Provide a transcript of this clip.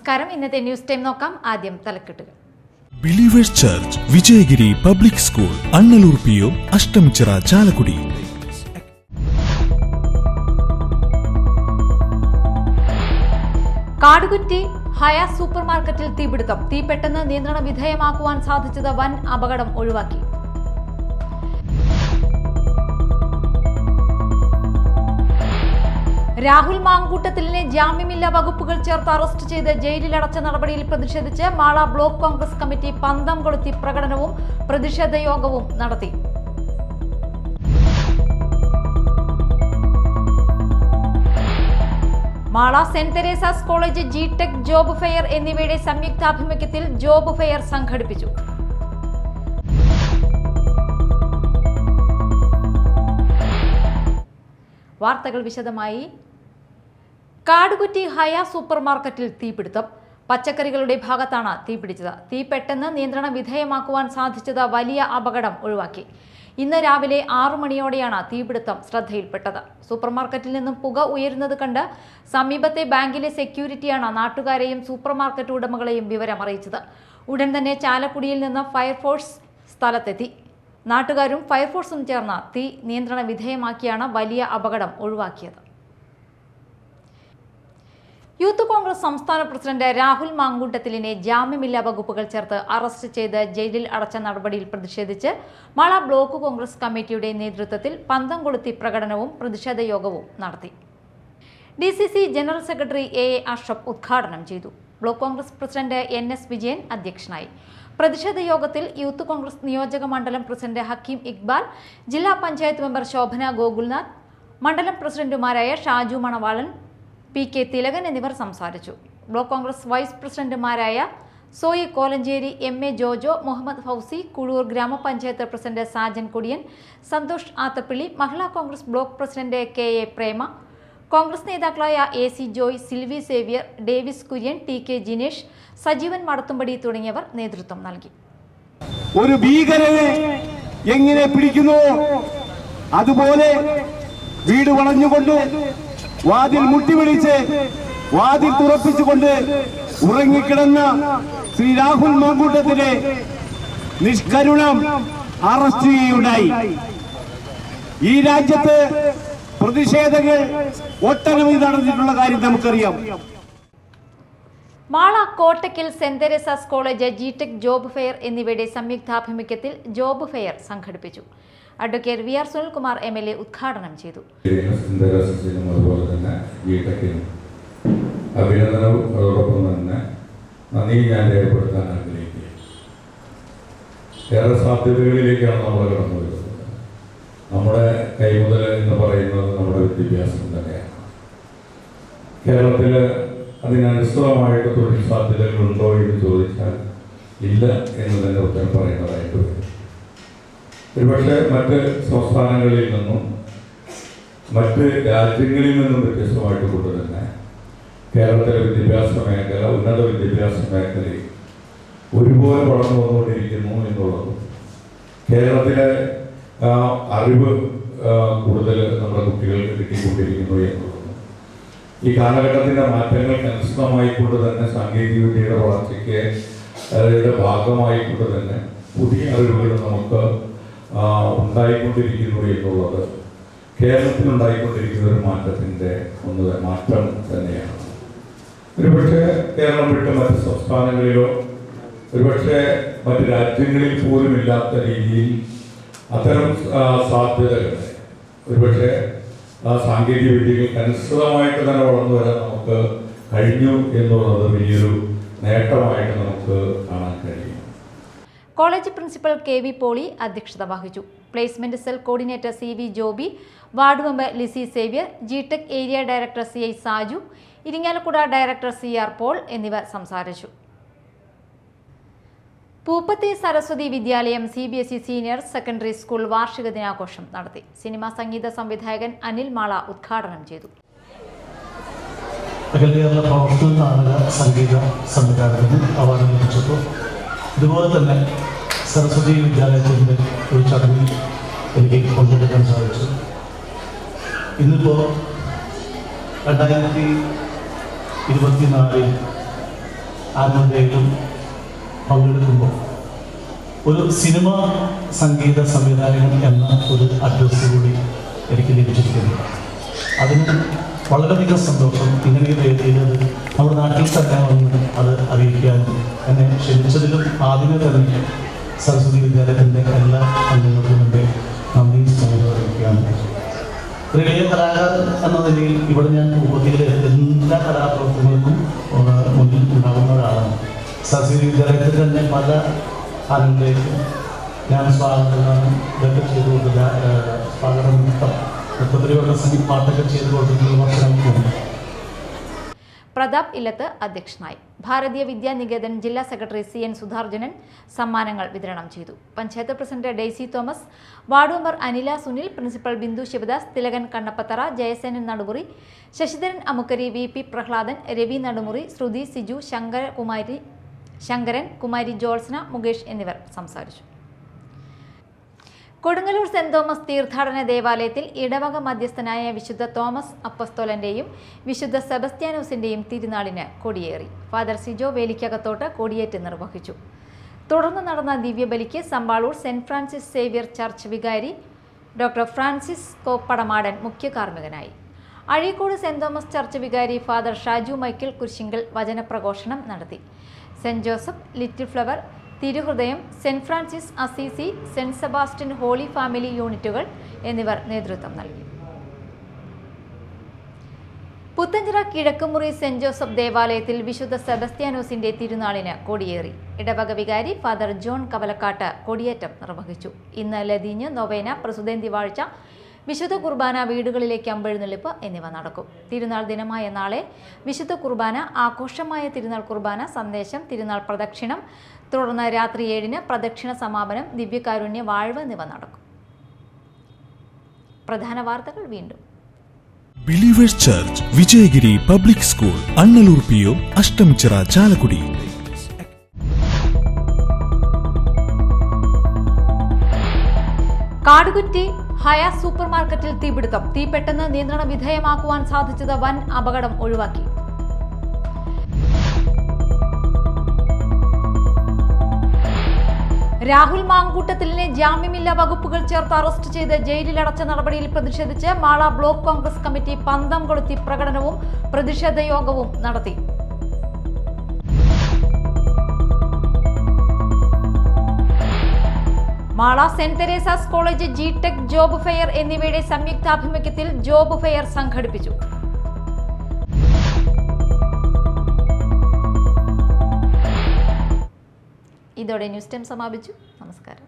നമസ്കാരം. ഇന്നത്തെ news time നോക്കാം. ആദ്യം തലക്കെട്ടുകൾ. Believers Church Vijayagiri public school, Annalloor PO, Ashtamichira, Chalakudy. Kadukutty Haya super മാർക്കറ്റിൽ തീപിടുത്തം. തീ പെട്ടെന്ന് നിയന്ത്രണ വിധേയമാക്കുവാൻ സാധിച്ചത് വൻ അപകടം ഒഴിവാക്കി. രാഹുൽ മാങ്കൂട്ടത്തിലിനെ ജാമ്യമില്ലാ വകുപ്പുകൾ ചേർത്ത് അറസ്റ്റ് ചെയ്ത് ജയിലിലടച്ച നടപടിയിൽ പ്രതിഷേധിച്ച് മാള ബ്ലോക്ക് കോൺഗ്രസ് കമ്മിറ്റി പന്തം കൊളുത്തി പ്രകടനവും പ്രതിഷേധ യോഗവും നടത്തി. Mala saint Teresa's college G-Tec job fair എന്നിവയുടെ സംയുക്താഭിമുഖ്യത്തിൽ ജോബ് ഫെയർ സംഘടിപ്പിച്ചു. വാർത്തകൾ വിശദമായി. കാടുകുറ്റി ഹയ സൂപ്പർ മാർക്കറ്റിൽ തീപിടുത്തം. പച്ചക്കറികളുടെ ഭാഗത്താണ് തീപിടിച്ചത്. തീ പെട്ടെന്ന് നിയന്ത്രണ വിധേയമാക്കുവാൻ സാധിച്ചത് വലിയ അപകടം ഒഴിവാക്കി. ഇന്ന് രാവിലെ 6 മണിയോടെയാണ് തീപിടുത്തം ശ്രദ്ധയിൽപ്പെട്ടത്. സൂപ്പർ മാർക്കറ്റിൽ നിന്നും പുക ഉയരുന്നത് കണ്ട് സമീപത്തെ ബാങ്കിലെ സെക്യൂരിറ്റിയാണ് നാട്ടുകാരെയും സൂപ്പർ മാർക്കറ്റ് ഉടമകളെയും വിവരം അറിയിച്ചത്. ഉടൻ തന്നെ ചാലക്കുടിയിൽ നിന്ന് ഫയർഫോഴ്സ് സ്ഥലത്തെത്തി. നാട്ടുകാരും ഫയർഫോഴ്സും ചേർന്ന് തീ നിയന്ത്രണ വിധേയമാക്കിയാണ് വലിയ അപകടം ഒഴിവാക്കിയത്. യൂത്ത് കോൺഗ്രസ് സംസ്ഥാന പ്രസിഡന്റ് രാഹുൽ മാങ്കൂട്ടത്തിലിനെ ജാമ്യമില്ലാ വകുപ്പുകൾ ചേർത്ത് അറസ്റ്റ് ചെയ്ത് ജയിലിൽ അടച്ച നടപടിയിൽ പ്രതിഷേധിച്ച് മാള ബ്ലോക്ക് കോൺഗ്രസ് കമ്മിറ്റിയുടെ നേതൃത്വത്തിൽ പന്തം കൊളുത്തി പ്രകടനവും പ്രതിഷേധ യോഗവും നടത്തി. DCC general secretary A Ashraf ഉദ്ഘാടനം ചെയ്തു. Block Congress president NS Vijayan അധ്യക്ഷനായി. പ്രതിഷേധ യോഗത്തിൽ യൂത്ത് കോൺഗ്രസ് നിയോജക മണ്ഡലം പ്രസിഡന്റ് ഹക്കീം ഇക്ബാൽ, ജില്ലാ പഞ്ചായത്ത് മെമ്പർ ശോഭന ഗോകുൽനാഥ്, മണ്ഡലം പ്രസിഡന്റുമാരായ ഷാജു മണവാളൻ, PK തിലകൻ എന്നിവർ സംസാരിച്ചു. ബ്ലോക്ക് കോൺഗ്രസ് വൈസ് പ്രസിഡന്റുമാരായ സോയി കോലഞ്ചേരി, MA ജോജോ, മുഹമ്മദ് ഫൗസി, കുഴൂർ ഗ്രാമപഞ്ചായത്ത് president Sajan Kodiyan, Santhosh Athappilly, Mahila Congress block president KA Prema, Congress നേതാക്കളായ AC Joy, Silvy Xavier, Davis Kurian, TK Jinesh, Sajeevan Madathumpadi തുടങ്ങിയവർ നേതൃത്വം നൽകി. ഒരു ഭീകരനെ എങ്ങനെ പിടിക്കുന്നു അതുപോലെ വീട് വളഞ്ഞുകൊണ്ട് വാതിൽ മുട്ടിവിളിച്ച് വാതിൽ തുറപ്പിച്ചുകൊണ്ട് ഉറങ്ങിക്കിടന്ന ശ്രീ രാഹുൽ മാങ്കൂട്ടത്തിനെ നിഷ്കരുണം അറസ്റ്റ് ചെയ്യുകയുണ്ടായി. ഈ രാജ്യത്ത് പ്രതിഷേധങ്ങൾ ഒട്ടനവധി നടന്നിട്ടുള്ള കാര്യം നമുക്കറിയാം. Mala Kottakkal saint Teresa's college G-Tec job fair എന്നിവയുടെ സംയുക്താഭിമുഖ്യത്തിൽ ജോബ് ഫെയർ സംഘടിപ്പിച്ചു. അഡ്വക്കേറ്റ് VR സുനിൽകുമാർ MLA ഉദ്ഘാടനം ചെയ്തു. അതുപോലെ തന്നെ ജിടെക്കിനും അഭിനന്ദനവും അതോടൊപ്പം തന്നെ നന്ദി ഞാൻ രേഖപ്പെടുത്താൻ ആഗ്രഹിക്കുക. ഏറെ സാധ്യതകളിലേക്കാണ് നമ്മൾ കടന്നു വരുന്നത്. നമ്മുടെ കൈമുതൽ എന്ന് പറയുന്നത് നമ്മുടെ വിദ്യാഭ്യാസം തന്നെയാണ്. കേരളത്തിൽ അതിനനുസൃതമായിട്ട് തൊഴിൽ സാധ്യതകളുണ്ടോ എന്ന് ചോദിച്ചാൽ ഇല്ല എന്ന് തന്നെ ഉത്തരം പറയേണ്ടതായിട്ട് വരും. ഒരുപക്ഷെ മറ്റ് സംസ്ഥാനങ്ങളിൽ നിന്നും മറ്റ് രാജ്യങ്ങളിൽ നിന്നും വ്യത്യസ്തമായിട്ട് കൊണ്ട് തന്നെ കേരളത്തിലെ വിദ്യാഭ്യാസ മേഖല, ഉന്നത വിദ്യാഭ്യാസ മേഖലയിൽ ഒരുപോലെ വളർന്നു വന്നുകൊണ്ടിരിക്കുന്നു എന്നുള്ളതും കേരളത്തിലെ അറിവ് കൂടുതൽ നമ്മുടെ കുട്ടികൾക്ക് കിട്ടിക്കൊണ്ടിരിക്കുന്നു എന്നുള്ളതും ഈ കാലഘട്ടത്തിൻ്റെ മാറ്റങ്ങൾക്ക് അനുസൃതമായിക്കൊണ്ട് തന്നെ സാങ്കേതികവിദ്യയുടെ വളർച്ചയ്ക്ക് അതിൻ്റെ ഭാഗമായിക്കൊണ്ട് തന്നെ പുതിയ അറിവുകൾ നമുക്ക് ഉണ്ടായിക്കൊണ്ടിരിക്കുന്നു എന്നുള്ളത് കേരളത്തിലുണ്ടായിക്കൊണ്ടിരിക്കുന്ന ഒരു മാറ്റത്തിൻ്റെ മാറ്റം തന്നെയാണ്. ഒരുപക്ഷെ കേരളം വിട്ട് മറ്റ് സംസ്ഥാനങ്ങളിലോ ഒരുപക്ഷെ മറ്റ് രാജ്യങ്ങളിൽ പോലും ഇല്ലാത്ത രീതിയിൽ അത്തരം സാധ്യതകൾ ഒരുപക്ഷെ സാങ്കേതിക വിദ്യകൾക്ക് അനുസൃതമായിട്ട് തന്നെ വളർന്നു വരാൻ നമുക്ക് കഴിഞ്ഞു എന്നുള്ളത് വലിയൊരു നേട്ടമായിട്ട് നമുക്ക് കാണാൻ കഴിയും. കോളേജ് പ്രിൻസിപ്പൽ KV പോളി അധ്യക്ഷത വഹിച്ചു. Placement cell coordinator CV Joby, ward member Lissy Xavier, ജിടെക് area director CI Saju, Irinjalakuda director CR Paul എന്നിവർ സംസാരിച്ചു. പൂപ്പത്തി സരസ്വതി വിദ്യാലയം CBSE സീനിയർ സെക്കൻഡറി സ്കൂൾ വാർഷിക ദിനാഘോഷം നടത്തി. സിനിമാ സംഗീത സംവിധായകൻ അനിൽ മാള ഉദ്ഘാടനം ചെയ്തു. അഖില കേരള പ്രൊഫഷണൽ നാടക സംഗീത സംവിധാനത്തിന് അവാർഡ് ലഭിച്ചപ്പോൾ ഇതുപോലെ തന്നെ സരസ്വതി വിദ്യാലയത്തിൻ്റെ ഒരു ചടങ്ങിൽ എനിക്ക് പങ്കെടുക്കാൻ സാധിച്ചു. ഇന്നിപ്പോൾ 2024 ആനുവൽ പങ്കെടുക്കുമ്പോൾ ഒരു സിനിമ സംഗീത സംവിധായകൻ എന്ന ഒരു അഡ്രസ്സ് കൂടി എനിക്ക് ലഭിച്ചിരിക്കുന്നു. അതിന് വളരെയധികം സന്തോഷം. ഇങ്ങനെ ഒരു വേദിയിൽ അത് നമ്മുടെ നാട്ടിൽ തന്നെ വന്ന് അത് അറിയിക്കാനും എന്നെ ക്ഷണിച്ചതിലും ആദ്യമേ തന്നെ സരസ്വതി വിദ്യാലയത്തിൻ്റെ എല്ലാ അംഗങ്ങൾക്കും എൻ്റെ നന്ദി സ്നേഹം അറിയിക്കുകയാണ്. ഒരു വലിയ കലാകാരൻ എന്ന നിലയിൽ ഇവിടെ ഞാൻ ഉപതിയിലെ എല്ലാ കലാപ്രവർത്തനങ്ങൾക്കും മുന്നിൽ ഉണ്ടാകുന്ന ഒരാളാണ്. സരസ്വതി വിദ്യാലയത്തിൽ തന്നെ പല ആളുകളിലേക്കും ഞാൻ സ്വാഗതം ഇതൊക്കെ ചെയ്തു കൊടുത്തില്ല. സ്വാഗതം നൃത്തത്തിലുള്ള പാട്ടൊക്കെ ചെയ്തു കൊടുത്തിട്ടുള്ള വർഷങ്ങൾക്കുണ്ട്. പ്രതാപ് ഇല്ലത്ത് അധ്യക്ഷനായി. ഭാരതീയ വിദ്യാനികേതൻ ജില്ലാ സെക്രട്ടറി CN സുധാർജനൻ സമ്മാനങ്ങൾ വിതരണം ചെയ്തു. Panchayat president Daisy Thomas, ward member Anila Sunil, principal Bindu Sivadas, Thilakan Kannappathara, Jayasenan Nadumuri, Sasidharan Amukkari, VP Prahladan, Ravi Nadumuri, ശ്രുതി, സിജു, ശങ്കരൻ, കുമാരി ജോൾസ്ന, മുകേഷ് എന്നിവർ സംസാരിച്ചു. കൊടുങ്ങല്ലൂർ സെന്റ് തോമസ് തീർത്ഥാടന ദേവാലയത്തിൽ ഇടവക മധ്യസ്ഥനായ വിശുദ്ധ തോമസ് അപ്പസ്തോലന്റെയും വിശുദ്ധ സെബസ്ത്യാനോസിന്റെയും തിരുനാളിന് കൊടിയേറി. ഫാദർ സിജോ വേലിക്കകത്തോട്ട് കൊടിയേറ്റ് നിർവഹിച്ചു. തുടർന്ന് നടന്ന ദിവ്യബലിക്ക് Sampaloor saint Francis Xavier church വികാരി ഡോക്ടർ ഫ്രാൻസിസ് കോപ്പടമാടൻ മുഖ്യ കാർമ്മികനായി. അഴീക്കോട് സെന്റ് തോമസ് ചർച്ച് വികാരി ഫാദർ ഷാജു മൈക്കിൾ കുരിശിങ്കൽ വചനപ്രഘോഷണം നടത്തി. സെന്റ് ജോസഫ്, ലിറ്റിൽ ഫ്ലവർ, തിരുഹൃദയം, saint Francis Assisi, saint Sebastian holy family യൂണിറ്റുകൾ എന്നിവർ നേതൃത്വം നൽകി. പുത്തഞ്ചിറ കിഴക്കുമുറി സെന്റ് ജോസഫ് ദേവാലയത്തിൽ വിശുദ്ധ സെബസ്ത്യാനോസിന്റെ തിരുനാളിന് കൊടിയേറി. ഇടവക വികാരി ഫാദർ ജോൺ കവലക്കാട്ട് കൊടിയേറ്റം നിർവഹിച്ചു. ഇന്ന് ലതീഞ്ഞ്, നൊവേന, പ്രസുതേന്തി വാഴ്ച, വിശുദ്ധ കുർബാന, വീടുകളിലേക്ക് അമ്പെഴുന്നള്ളിപ്പ് എന്നിവ നടക്കും. തിരുനാൾ ദിനമായ നാളെ വിശുദ്ധ കുർബാന, ആഘോഷമായ തിരുനാൾ കുർബാന, സന്ദേശം, തിരുനാൾ പ്രദക്ഷിണം, തുടർന്ന് രാത്രി 7-ന് പ്രദക്ഷിണ സമാപനം, ദിവ്യകാരുണ്യ വാഴ്വ് എന്നിവ നടക്കും. പ്രധാന വാർത്തകൾ വീണ്ടും. Believers Church, Vijayagiri public school, Annalloor PO, Ashtamichira, Chalakudy. Kadukutty Haya super മാർക്കറ്റിൽ തീപിടുത്തം. തീ പെട്ടെന്ന് നിയന്ത്രണ വിധേയമാക്കുവാൻ സാധിച്ചത് വൻ അപകടം ഒഴിവാക്കി. രാഹുൽ മാങ്കൂട്ടത്തിലിനെ ജാമ്യമില്ലാ വകുപ്പുകൾ ചേർത്ത് അറസ്റ്റ് ചെയ്ത് ജയിലിലടച്ച നടപടിയിൽ പ്രതിഷേധിച്ച് മാള ബ്ലോക്ക് കോൺഗ്രസ് കമ്മിറ്റി പന്തം കൊളുത്തി പ്രകടനവും പ്രതിഷേധ യോഗവും നടത്തി. Mala saint Teresa's college GTech job fair എന്നിവയുടെ സംയുക്താഭിമുഖ്യത്തിൽ ജോബ് ഫെയർ സംഘടിപ്പിച്ചു. ഇതോടെ ന്യൂസ് ടൈം സമാപിച്ചു. നമസ്കാരം.